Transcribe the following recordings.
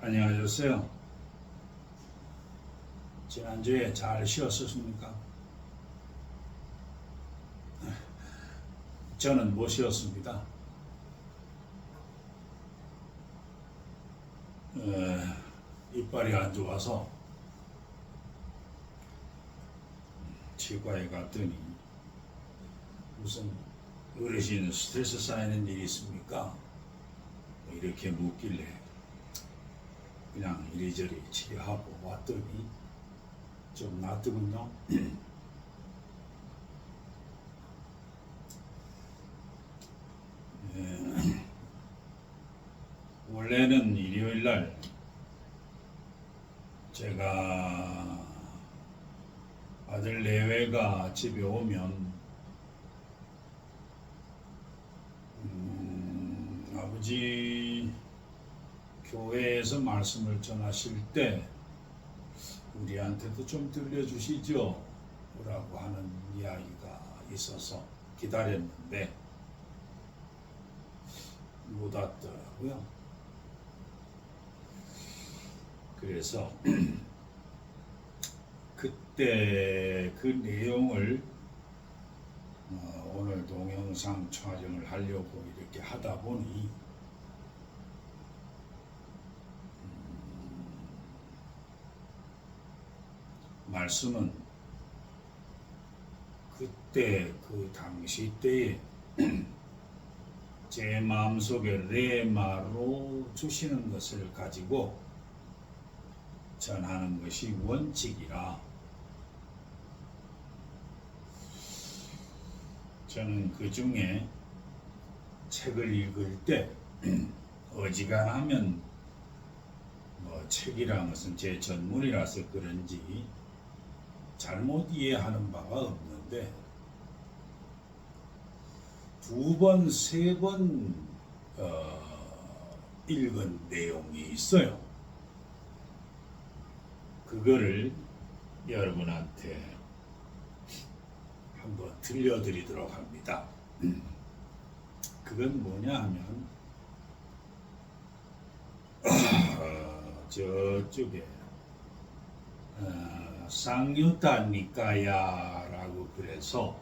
안녕하셨어요? 지난주에 잘 쉬었습니까? 저는 못 쉬었습니다. 이빨이 안 좋아서 치과에 갔더니 무슨 어르신 스트레스 쌓이는 일이 있습니까? 이렇게 묻길래 그냥 이리저리 치료하고 왔더니 좀 낫더군요. 원래는 일요일날 제가 아들 내외가 집에 오면 아버지 교회에서 말씀을 전하실 때 우리한테도 좀 들려주시죠 라고 하는 이야기가 있어서 기다렸는데 못 왔더라고요. 그래서 그때 그 내용을 오늘 동영상 촬영을 하려고 이렇게 하다 보니 말씀은 그때 그 당시 때에 제 마음속에 레마로 주시는 것을 가지고 전하는 것이 원칙이라 저는 그 중에 책을 읽을 때 어지간하면 책이라는 것은 제 전문이라서 그런지 잘못 이해하는 바가 없는데 두 번, 세 번 읽은 내용이 있어요. 그거를 여러분한테 한번 들려드리도록 합니다. 그건 뭐냐 하면 저쪽에 쌍유타 니까야라고 그래서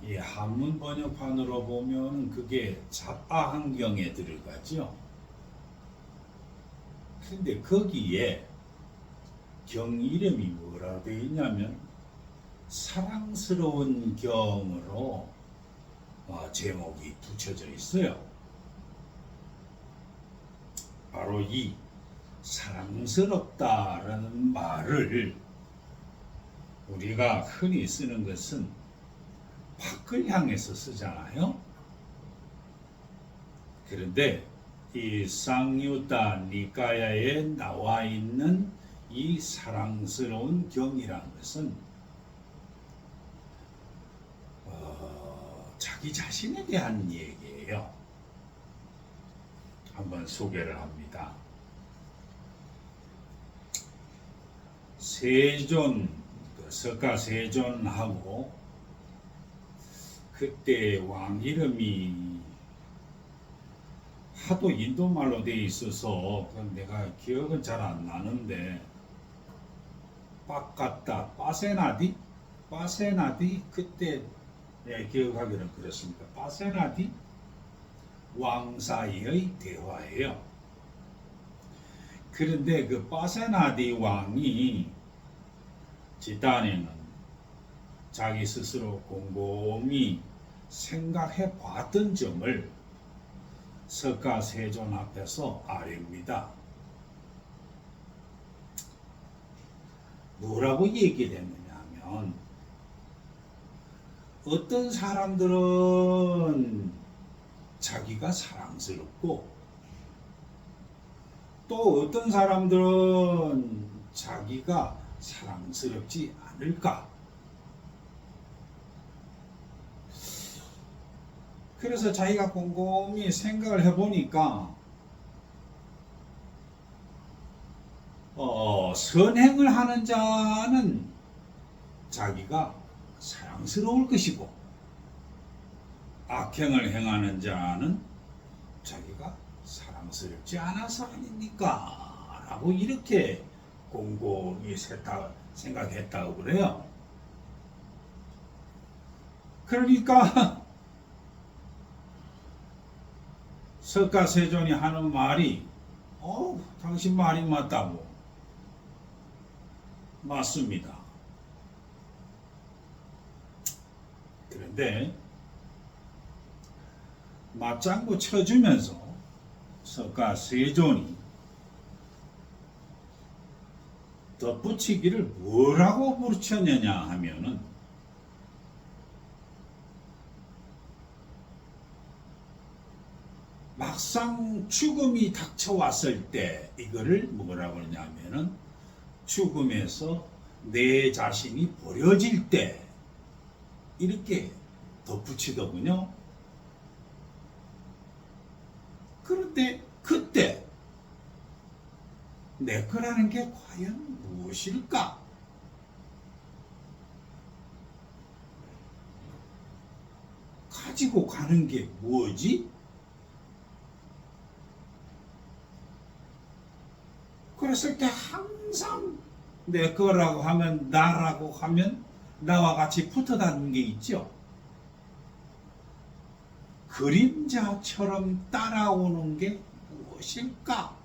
이 한문 번역판으로 보면 그게 자파한경에 들어가죠. 근데 거기에 경 이름이 뭐라 되어 있냐면 사랑스러운 경으로 제목이 붙여져 있어요. 바로 이 사랑스럽다라는 말을 우리가 흔히 쓰는 것은 밖을 향해서 쓰잖아요. 그런데 이 쌍유타 니까야에 나와 있는 이 사랑스러운 경이라는 것은 자기 자신에 대한 얘기예요. 한번 소개를 합니다. 세존, 석가 세존하고 그때 왕 이름이 하도 인도말로 돼 있어서 내가 기억은 잘 안 나는데 빠세나디 그때 내가 기억하기는 그렇습니다. 빠세나디 왕 사이의 대화예요. 그런데 그 빠세나디 왕이 지단에는 자기 스스로 곰곰이 생각해 봤던 점을 석가 세존 앞에서 아뢰입니다. 뭐라고 얘기했느냐 하면 어떤 사람들은 자기가 사랑스럽고 또 어떤 사람들은 자기가 사랑스럽지 않을까? 그래서 자기가 곰곰이 생각을 해보니까 선행을 하는 자는 자기가 사랑스러울 것이고 악행을 행하는 자는 자기가 사랑스럽지 않아서 아닙니까? 라고 이렇게 곰곰이 생각했다고 그래요. 그러니까 석가세존이 하는 말이 당신 말이 맞다고. 맞습니다. 그런데 맞장구 쳐주면서 석가세존이 덧붙이기를 뭐라고 붙였느냐 하면은 막상 죽음이 닥쳐왔을 때 이거를 뭐라고 하냐면은 죽음에서 내 자신이 버려질 때 이렇게 덧붙이더군요. 그런데 그때 내 거라는 게 과연 무엇일까? 가지고 가는 게 뭐지? 그랬을 때 항상 내 거라고 하면 나라고 하면 나와 같이 붙어 다니는 게 있죠. 그림자처럼 따라오는 게 무엇일까?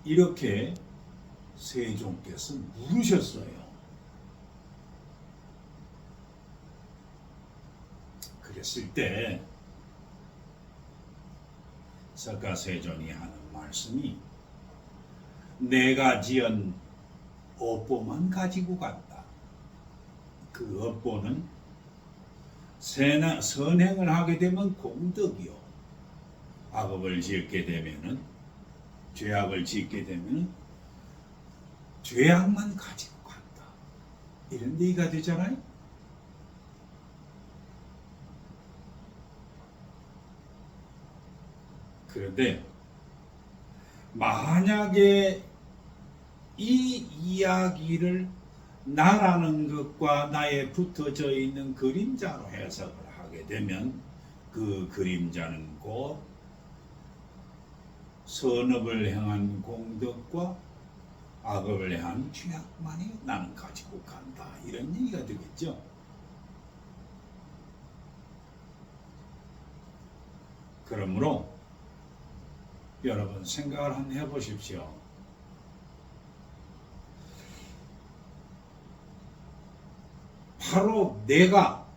이렇게 세종께서 물으셨어요. 그랬을 때 석가세존이 하는 말씀이 내가 지은 업보만 가지고 간다. 그 업보는 선행을 하게 되면 공덕이요. 악업을 짓게 되면은 죄악을 짓게 되면은 죄악만 가지고 간다. 이런 얘기가 되잖아요. 그런데 만약에 이 이야기를 나라는 것과 나에 붙어져 있는 그림자로 해석을 하게 되면 그 그림자는 곧 선업을 행한 공덕과 악업을 행한 죄악만이 나는 가지고 간다. 이런 얘기가 되겠죠. 그러므로 여러분 생각을 한번 해보십시오. 바로 내가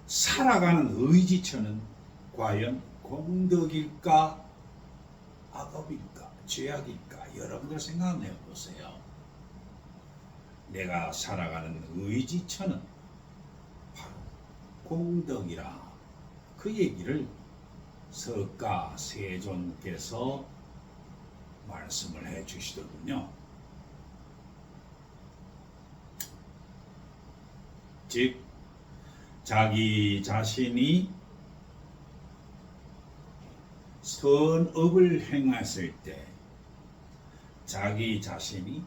살아가는 의지처는 과연 공덕일까 악업일까 죄악일까 여러분들 생각을 해보세요. 내가 살아가는 의지처는 바로 공덕이라 그 얘기를 석가세존께서 말씀을 해 주시더군요. 즉 자기 자신이 선업을 행했을 때 자기 자신이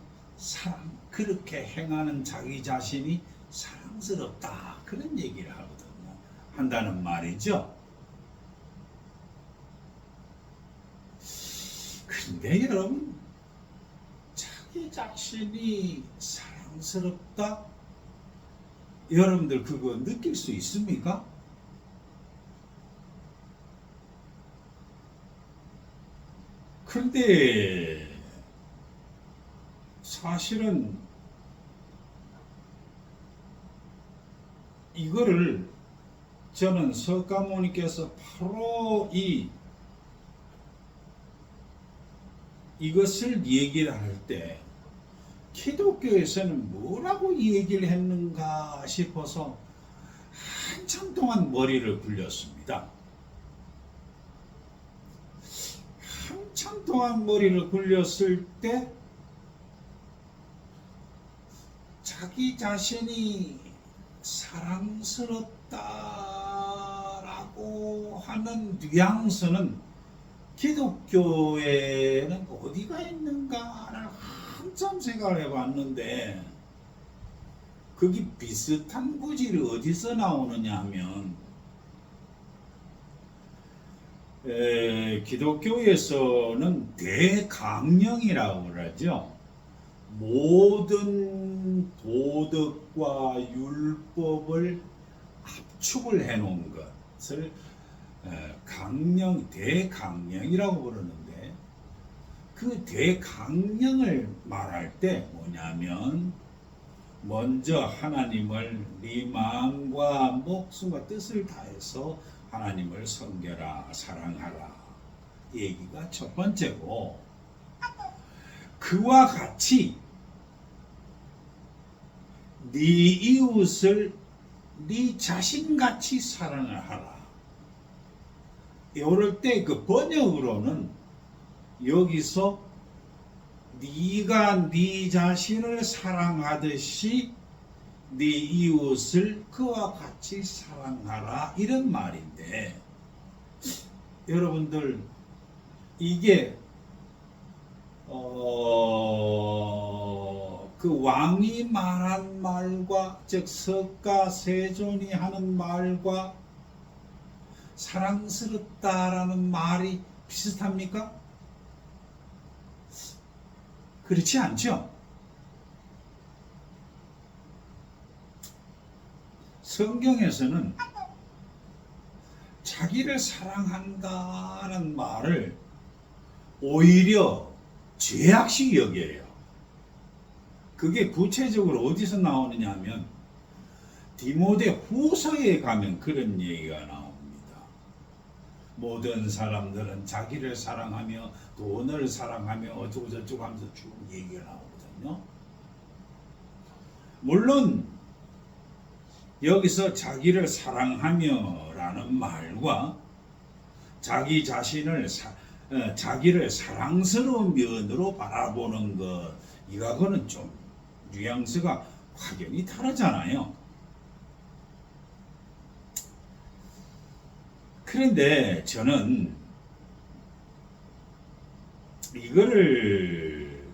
그렇게 행하는 자기 자신이 사랑스럽다 그런 얘기를 하거든요. 한다는 말이죠. 근데 여러분 자기 자신이 사랑스럽다? 여러분들 그거 느낄 수 있습니까? 근데 사실은 이거를 저는 석가모니께서 바로 이것을 얘기를 할 때 기독교에서는 뭐라고 얘기를 했는가 싶어서 한참 동안 머리를 굴렸습니다. 한참 동안 머리를 굴렸을 때 자기 자신이 사랑스럽다라고 하는 뉘앙스는 기독교에는 어디가 있는가를 한참 생각을 해봤는데 그게 비슷한 구질이 어디서 나오느냐 하면 기독교에서는 대강령이라고 그러죠. 모든 도덕과 율법을 압축을 해놓은 것을 대강령이라고 부르는데, 그 대강령을 말할 때 뭐냐면, 먼저 하나님을 네 마음과 목숨과 뜻을 다해서 하나님을 섬겨라, 사랑하라, 얘기가 첫 번째고, 그와 같이 네 이웃을 네 자신같이 사랑을 하라. 이럴 때 그 번역으로는 여기서 네가 네 자신을 사랑하듯이 네 이웃을 그와 같이 사랑하라, 이런 말인데, 여러분들 이게 그 왕이 말한 말과, 즉 석가 세존이 하는 말과 사랑스럽다라는 말이 비슷합니까? 그렇지 않죠? 성경에서는 자기를 사랑한다는 말을 오히려 죄악식 여겨요. 그게 구체적으로 어디서 나오느냐 하면 디모데 후서에 가면 그런 얘기가 나옵니다. 모든 사람들은 자기를 사랑하며 돈을 사랑하며 어쩌고 저쩌고 하면서 쭉 얘기가 나오거든요. 물론 여기서 자기를 사랑하며 라는 말과 자기 자신을 자기를 사랑스러운 면으로 바라보는 것, 이거는 좀 뉘앙스가 확연히 다르잖아요. 그런데 저는 이거를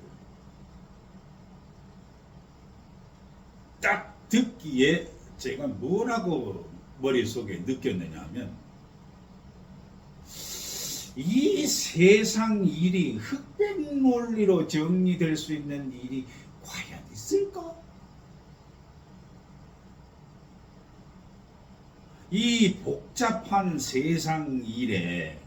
딱 듣기에 제가 뭐라고 머릿속에 느꼈느냐 하면, 이 세상 일이 흑백 논리로 정리될 수 있는 일이 과연 있을까? 이 복잡한 세상 일에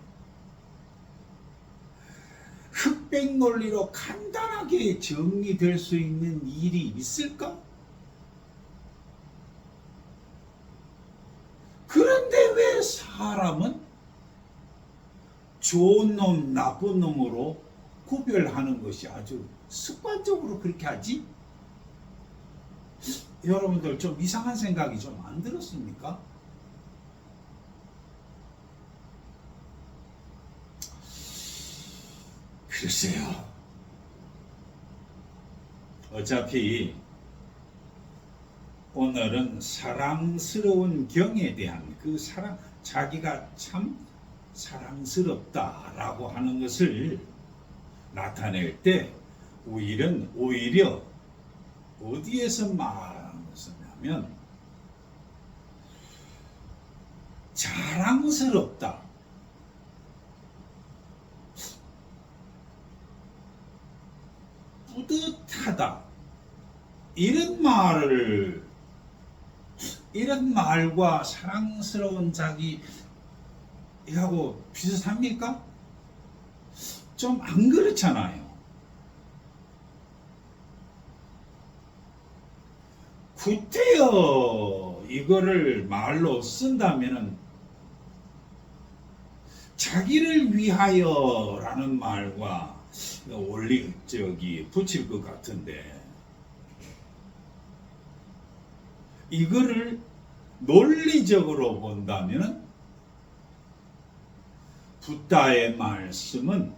흑백 논리로 간단하게 정리될 수 있는 일이 있을까? 그런데 왜 사람은 좋은 놈, 나쁜 놈으로 구별하는 것이 아주 습관적으로 그렇게 하지? 여러분들 좀 이상한 생각이 좀 안 들었습니까? 글쎄요. 어차피 오늘은 사랑스러운 경에 대한 그 사랑, 자기가 참 사랑스럽다라고 하는 것을 나타낼 때 오히려 어디에서 말하는 것이냐면, 자랑스럽다, 뿌듯하다, 이런 말과 사랑스러운 자기 이하고 비슷합니까? 좀 안 그렇잖아요. 구태여 이거를 말로 쓴다면은 자기를 위하여라는 말과 붙일 것 같은데, 이거를 논리적으로 본다면 붓다의 말씀은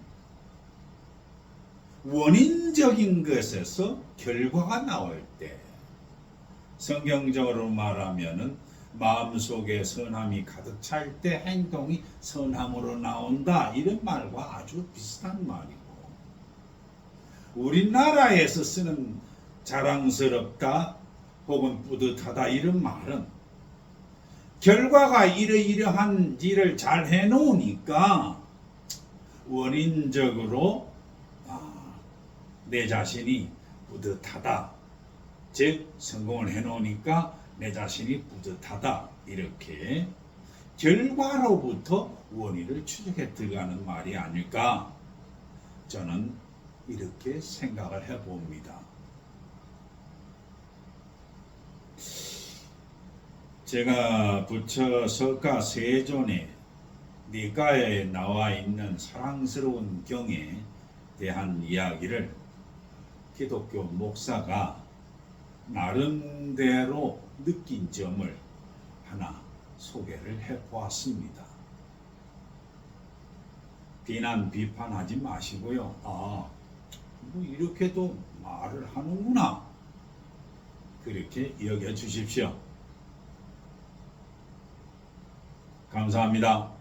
원인적인 것에서 결과가 나올 때, 성경적으로 말하면은 마음속에 선함이 가득 찰 때 행동이 선함으로 나온다, 이런 말과 아주 비슷한 말이고, 우리나라에서 쓰는 자랑스럽다 혹은 뿌듯하다, 이런 말은 결과가 이러이러한지를 잘 해놓으니까 원인적으로 내 자신이 뿌듯하다. 즉 성공을 해놓으니까 내 자신이 뿌듯하다. 이렇게 결과로부터 원인을 추적해 들어가는 말이 아닐까 저는 이렇게 생각을 해봅니다. 제가 부처 석가 세존의 니까에 나와 있는 사랑스러운 경에 대한 이야기를 기독교 목사가 나름대로 느낀 점을 하나 소개를 해보았습니다. 비난 비판하지 마시고요. 뭐 이렇게도 말을 하는구나. 그렇게 여겨 주십시오. 감사합니다.